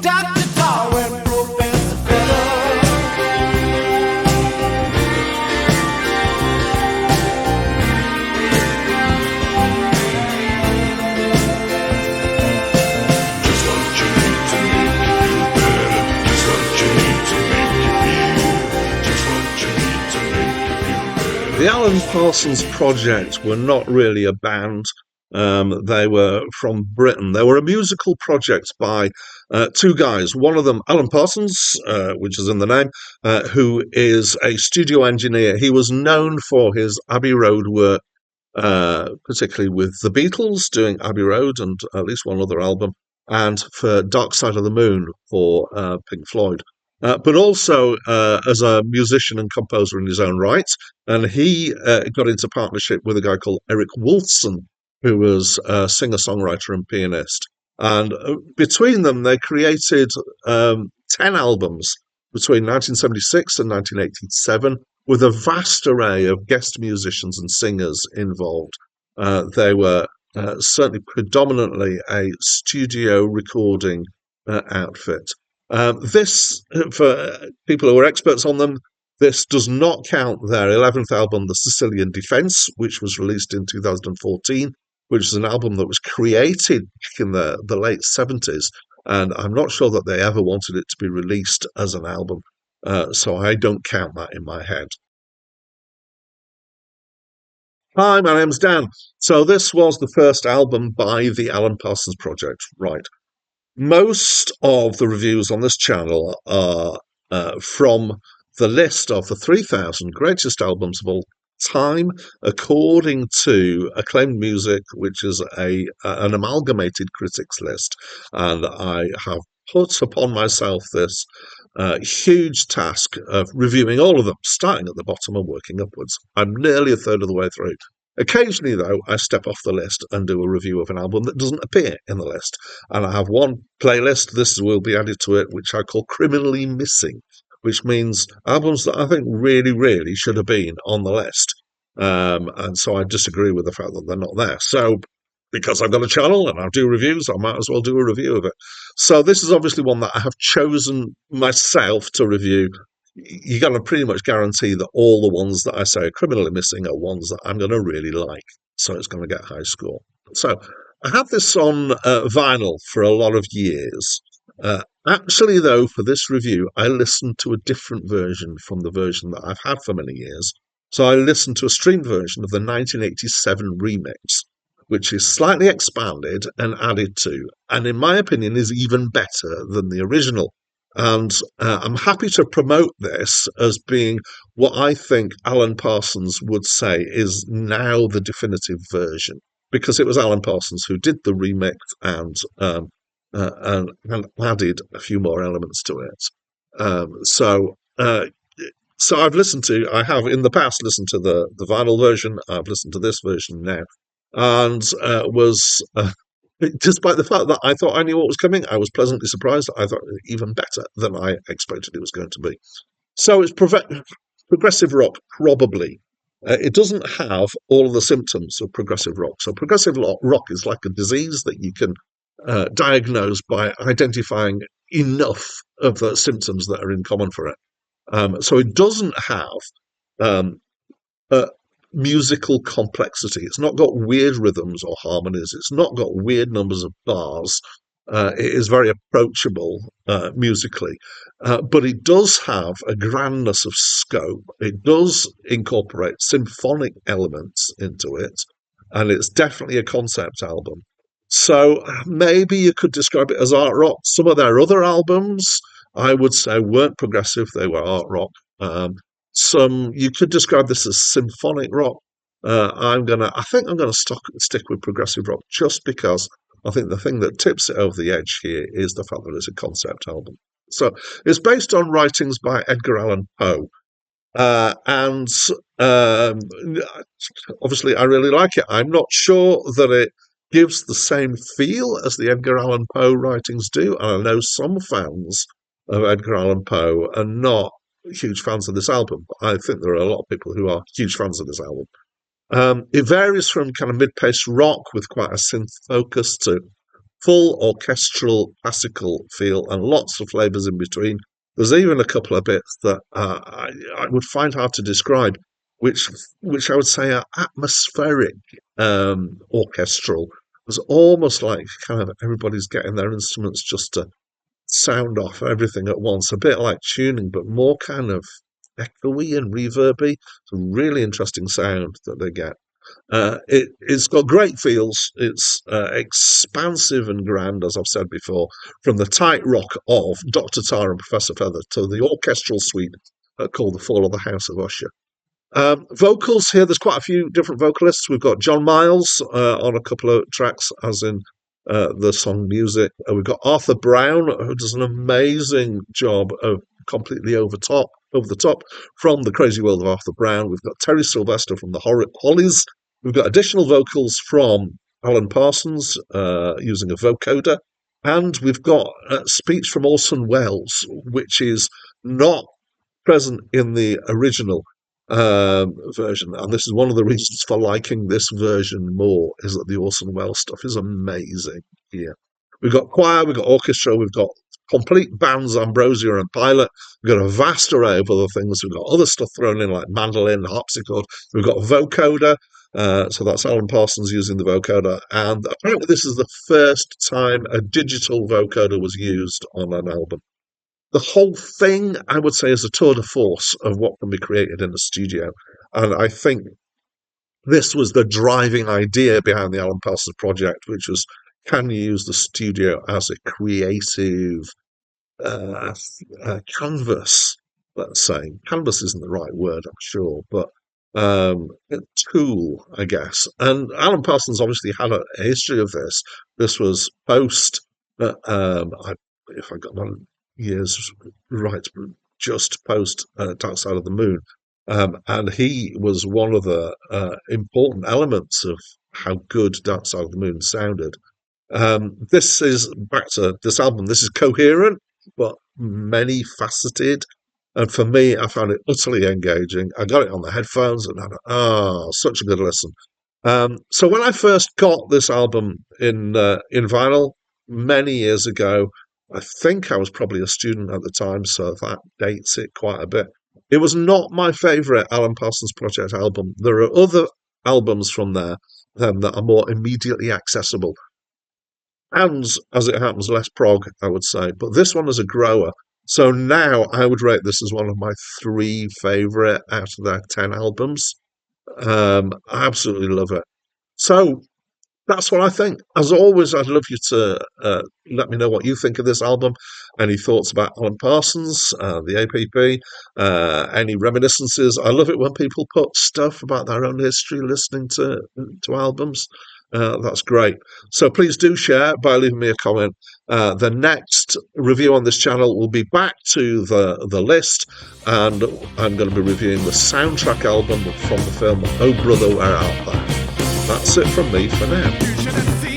Dr. Darwin, Professor Fiddle. Just what you need to make you feel better. Just what you need to make you feel. Just what you need to make you feel better. The Alan Parsons Project were not really a band. They were from Britain. They were a musical project by two guys. One of them, Alan Parsons, which is in the name, who is a studio engineer. He was known for his Abbey Road work, particularly with the Beatles, doing Abbey Road and at least one other album, and for Dark Side of the Moon for Pink Floyd. But also as a musician and composer in his own right. And he got into partnership with a guy called Eric Woolfson, who was a singer-songwriter and pianist. And between them, they created 10 albums between 1976 and 1987, with a vast array of guest musicians and singers involved. They were certainly predominantly a studio recording outfit. This, for people who are experts on them, this does not count their 11th album, The Sicilian Defense, which was released in 2014, which is an album that was created back in the late 70s, and I'm not sure that they ever wanted it to be released as an album, so I don't count that in my head. Hi, my name's Dan. So this was the first album by the Alan Parsons Project, right? Most of the reviews on this channel are from the list of the 3,000 greatest albums of all time, according to Acclaimed Music, which is an amalgamated critics list. And I have put upon myself this huge task of reviewing all of them, starting at the bottom and working upwards. I'm nearly a third of the way through. Occasionally, though, I step off the list and do a review of an album that doesn't appear in the list. And I have one playlist, this will be added to it, which I call Criminally Missing, which means albums that I think really, really should have been on the list. And so I disagree with the fact that they're not there. So because I've got a channel and I do reviews, I might as well do a review of it. So this is obviously one that I have chosen myself to review. You're going to pretty much guarantee that all the ones that I say are criminally missing are ones that I'm going to really like. So it's going to get a high score. So I had this on vinyl for a lot of years. Actually, though, for this review, I listened to a different version from the version that I've had for many years. So I listened to a streamed version of the 1987 remix, which is slightly expanded and added to, and in my opinion is even better than the original. And I'm happy to promote this as being what I think Alan Parsons would say is now the definitive version, because it was Alan Parsons who did the remix and added a few more elements to it. So I have in the past listened to the vinyl version. I've listened to this version now, and was despite the fact that I thought I knew what was coming, I was pleasantly surprised. I thought it was even better than I expected it was going to be. So it's progressive rock, probably. It doesn't have all of the symptoms of progressive rock. So progressive rock is like a disease that you can diagnose by identifying enough of the symptoms that are in common for it. So it doesn't have musical complexity. It's not got weird rhythms or harmonies. It's not got weird numbers of bars. It is very approachable musically, but it does have a grandness of scope. It does incorporate symphonic elements into it, and it's definitely a concept album. So maybe you could describe it as art rock. Some of their other albums, I would say, weren't progressive. They were art rock. You could describe this as symphonic rock. I think I'm gonna stick with progressive rock, just because I think the thing that tips it over the edge here is the fact that it's a concept album. So it's based on writings by Edgar Allan Poe, and obviously I really like it. I'm not sure that it gives the same feel as the Edgar Allan Poe writings do, and I know some fans of Edgar Allan Poe are not huge fans of this album, but I think there are a lot of people who are huge fans of this album. It varies from kind of mid-paced rock with quite a synth focus to full orchestral classical feel and lots of flavours in between. There's even a couple of bits that I would find hard to describe, which I would say are atmospheric orchestral. It's almost like kind of everybody's getting their instruments just to sound off everything at once, a bit like tuning, but more kind of echoey and reverby. It's a really interesting sound that they get. It's got great feels. It's expansive and grand, as I've said before, from the tight rock of Dr. Tar and Professor Feather to the orchestral suite called The Fall of the House of Usher. Vocals here, there's quite a few different vocalists. We've got John Miles on a couple of tracks, as in the song music. We've got Arthur Brown, who does an amazing job of completely over the top from The Crazy World of Arthur Brown. We've got Terry Sylvester from the Hollies. We've got additional vocals from Alan Parsons using a vocoder. And we've got speech from Orson Welles, which is not present in the original version, and this is one of the reasons for liking this version more, is that the Orson Welles stuff is amazing here. We've got choir, we've got orchestra, we've got complete bands, Ambrosia and Pilot. We've got a vast array of other things. We've got other stuff thrown in like mandolin, harpsichord. We've got vocoder, so that's Alan Parsons using the vocoder, and apparently this is the first time a digital vocoder was used on an album. The whole thing, I would say, is a tour de force of what can be created in the studio. And I think this was the driving idea behind the Alan Parsons project, which was, can you use the studio as a creative canvas, let's say. Canvas isn't the right word, I'm sure, but a tool, I guess. And Alan Parsons obviously had a history of this. This was post, if I got my years right, just post Dark Side of the Moon. And he was one of the important elements of how good Dark Side of the Moon sounded. This is back to this album. This is coherent, but many faceted. And for me, I found it utterly engaging. I got it on the headphones and I such a good listen. So when I first got this album in vinyl many years ago, I think I was probably a student at the time, so that dates it quite a bit. It was not my favourite Alan Parsons Project album. There are other albums from there that are more immediately accessible. And, as it happens, less prog, I would say. But this one is a grower. So now I would rate this as one of my 3 favourite out of their 10 albums. I absolutely love it. So that's what I think. As always, I'd love you to let me know what you think of this album. Any thoughts about Alan Parsons, the APP, any reminiscences. I love it when people put stuff about their own history listening to albums. That's great. So please do share by leaving me a comment. The next review on this channel will be back to the list, and I'm going to be reviewing the soundtrack album from the film Oh Brother, Where Art Thou? That's it from me for now.